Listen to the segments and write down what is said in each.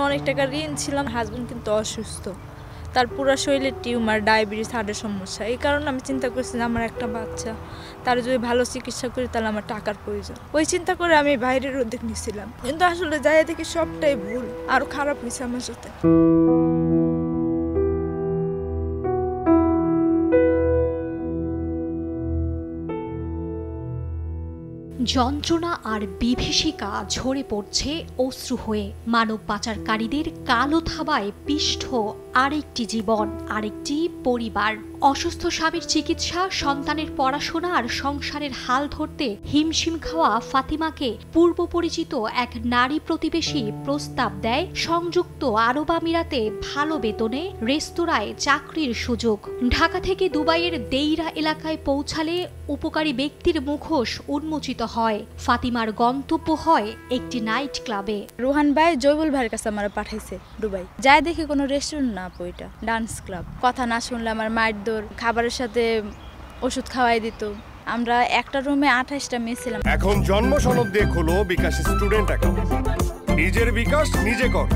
অনেক টাকা ঋণ ছিলাম। হাজবেন্ড কিন্তু অসুস্থ, তার পুরো শরীরে টিউমার, ডায়াবেটিস, হার্টের সমস্যা। এই কারণে আমি চিন্তা করছি যে আমার একটা বাচ্চা, তার যদি ভালো চিকিৎসা করি তাহলে আমার টাকার প্রয়োজন। ওই চিন্তা করে আমি বাইরের উদ্যোগ নিয়েছিলাম, কিন্তু আসলে যাই দেখি সবটাই ভুল, আরো খারাপ হয়েছে আমার সাথে। যন্ত্রণা আর বিভীষিকা ঝরে পড়ছে অশ্রু হয়ে। মানব পাচারকারীদের কালো থাবায় পিষ্ট আরেকটি জীবন, আরেকটি পরিবার। অসুস্থ স্বামীর চিকিৎসা, সন্তানের পড়াশোনা আর সংসারের হাল ধরতে হিমশিম খাওয়া ফাতিমাকে পূর্ব পরিচিত এক নারী প্রতিবেশী প্রস্তাব দেয় সংযুক্ত আরব আমিরাতে ভালো বেতনে রেস্তোরাঁয় চাকরির সুযোগ। ঢাকা থেকে দুবাইয়ের দেইরা এলাকায় পৌঁছালে উপকারী ব্যক্তির মুখোশ উন্মোচিত হয়। ফাতিমার গন্তব্য হয় একটি নাইট ক্লাবে। রোহান ভাই জয়বুল ভাইয়ের কাছে আমার পাঠাইছে দুবাই। যাই দেখি কোনো রেস্টুরেন্ট না, ওইটা ডান্স ক্লাব। কথা না শুনলে আমার মায়ের দৌড়, খাবারের সাথে ওষুধ খাওয়াই দিত। আমরা একটা রুমে 28টা মেয়ে ছিলাম। এখন জন্ম সনদ দিয়ে খোলো বিকাশ স্টুডেন্ট অ্যাকাউন্ট। নিজের বিকাশ নিজে কর।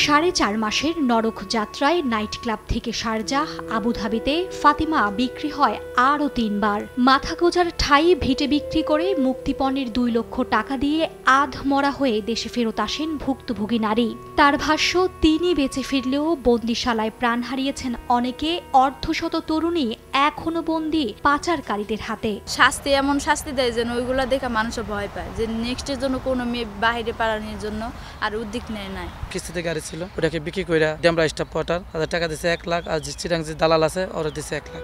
4.5 মাসের নরক যাত্রায় নাইট ক্লাব থেকে শারজাহ, আবুধাবিতে ফাতিমা বিক্রি হয় আরও 3 বার। মাথা গোজার ঠাই ভিটে বিক্রি করে মুক্তিপণের 2 লক্ষ টাকা দিয়ে আধ মরা হয়ে দেশে ফেরত আসেন ভুক্তভোগী নারী। তার ভাষ্য, তিনি বেঁচে ফিরলেও বন্দিশালায় প্রাণ হারিয়েছেন অনেকে। অর্ধশত তরুণী এখনো বন্দী পাচারকারীদের হাতে। শাস্তি এমন শাস্তি দেয় যেন ওইগুলো দেখে মানুষ ভয় পায়, যে নেক্সটের জন্য কোনো মেয়ে বাইরে পালানোর জন্য আর উদ্যোগ নেয় নাই। কিস্তিতে গাড়ি ছিল, ওটাকে বিক্রি করে আমরা স্টাফ কোয়ার্টার তাদের টাকা দিচ্ছে 1 লাখ, আর যে চিরাং যে দালাল আছে ওরা দিচ্ছে 1 লাখ।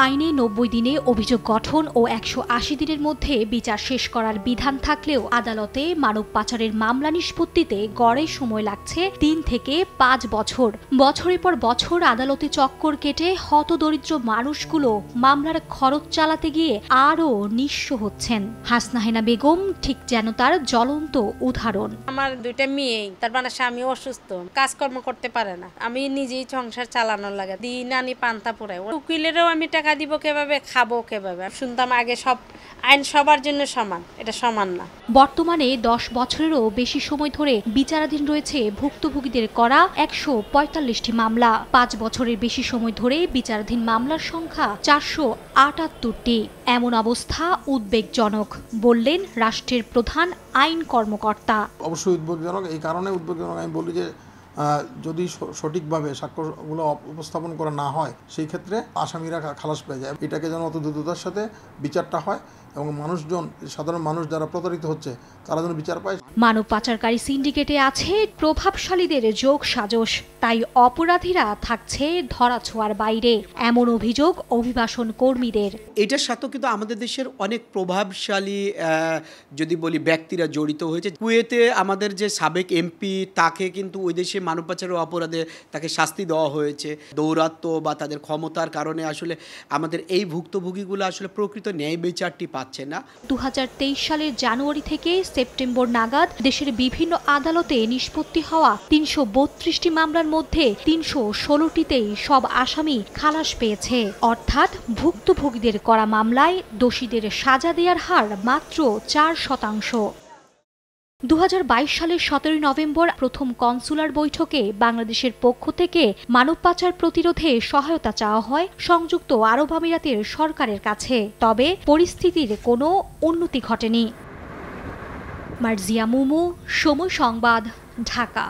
আইনে 90 দিনে অভিযোগ গঠন ও 180 দিনের মধ্যে বিচার শেষ করার বিধান থাকলেও আদালতে মানব পাচারের মামলা নিষ্পত্তিতে গড়ে সময় লাগছে 3 থেকে 5 বছর। বছরের পর বছর আদালতে চক্কর কেটে হতদরিদ্র মানুষগুলো মামলার খরচ চালাতে গিয়ে আরও নিঃস্ব হচ্ছেন। হাসনাহেনা বেগম ঠিক যেন তার জ্বলন্ত উদাহরণ। আমার 2টা মেয়ে, তার মানে স্বামী অসুস্থ, কাজকর্ম করতে পারে না। আমি নিজেই সংসার চালানোর লাগে, দিন আনি পান্তা পোড়াই। উকিলেরও আমি টাকা দিব কিভাবে, খাবো কিভাবে? শুনতাম আগে সব আইন সবার জন্য সমান, এটা সমান না। বর্তমানে 10 বছরেরও বেশি সময় ধরে বিচারাধীন রয়েছে ভুক্তভোগীদের করা 145টি মামলা। 5 বছরের বেশি সময় ধরে বিচারাধীন মামলার সংখ্যা 478টি। এমন অবস্থা উদ্বেগজনক বললেন রাষ্ট্রের প্রধান আইন কর্মকর্তা। অবশ্যই উদ্বেগজনক। এই কারণে উদ্বেগজনক আমি বলি যে যদি সঠিকভাবে সাক্ষ্যগুলো উপস্থাপন করা না হয়, সেই ক্ষেত্রে আসামিরা খালাস পেয়ে যায়। এটাকে যেন অত দ্রুততার সাথে বিচারটা হয় এবং মানুষজন, সাধারণ মানুষ যারা প্রতারিত হচ্ছে তারা যেন বিচার পায়। মানব পাচারকারী সিন্ডিকেটে আছে প্রভাবশালীদের যোগ সাজশ, তাই অপরাধীরা থাকছে ধরাছোঁয়ার বাইরে, এমন অভিযোগ অভিবাসন কর্মীদের। এটার সাথে কিন্তু আমাদের দেশের অনেক প্রভাবশালী যদি বলি ব্যক্তিরা জড়িত হয়েছে। কুয়েতে আমাদের যে সাবেক এমপি, তাকে কিন্তু ওই দেশে মানব পাচারের অপরাধে তাকে শাস্তি দেওয়া হয়েছে। দৌরাত্ম্য বা তাদের ক্ষমতার কারণে আসলে আমাদের এই ভুক্তভোগীগুলো আসলে প্রকৃত ন্যায় বিচারটি পাচ্ছে না। 2023 সালের জানুয়ারি থেকে সেপ্টেম্বর নাগাদ দেশের বিভিন্ন আদালতে নিষ্পত্তি হওয়া 332টি মামলার মধ্যে 316টিতেই সব আসামি খালাস পেয়েছে। অর্থাৎ ভুক্তভোগীদের করা মামলায় দোষীদের সাজা দেওয়ার হার মাত্র 4%। 2022 সালের 17 নভেম্বর প্রথম কনসুলার বৈঠকে বাংলাদেশের পক্ষ থেকে মানব পাচার প্রতিরোধে সহায়তা চাওয়া হয় সংযুক্ত আরব আমিরাতের সরকারের কাছে। তবে পরিস্থিতির কোনো উন্নতি ঘটেনি। মার্জিয়া মুমু, সময় সংবাদ, ঢাকা।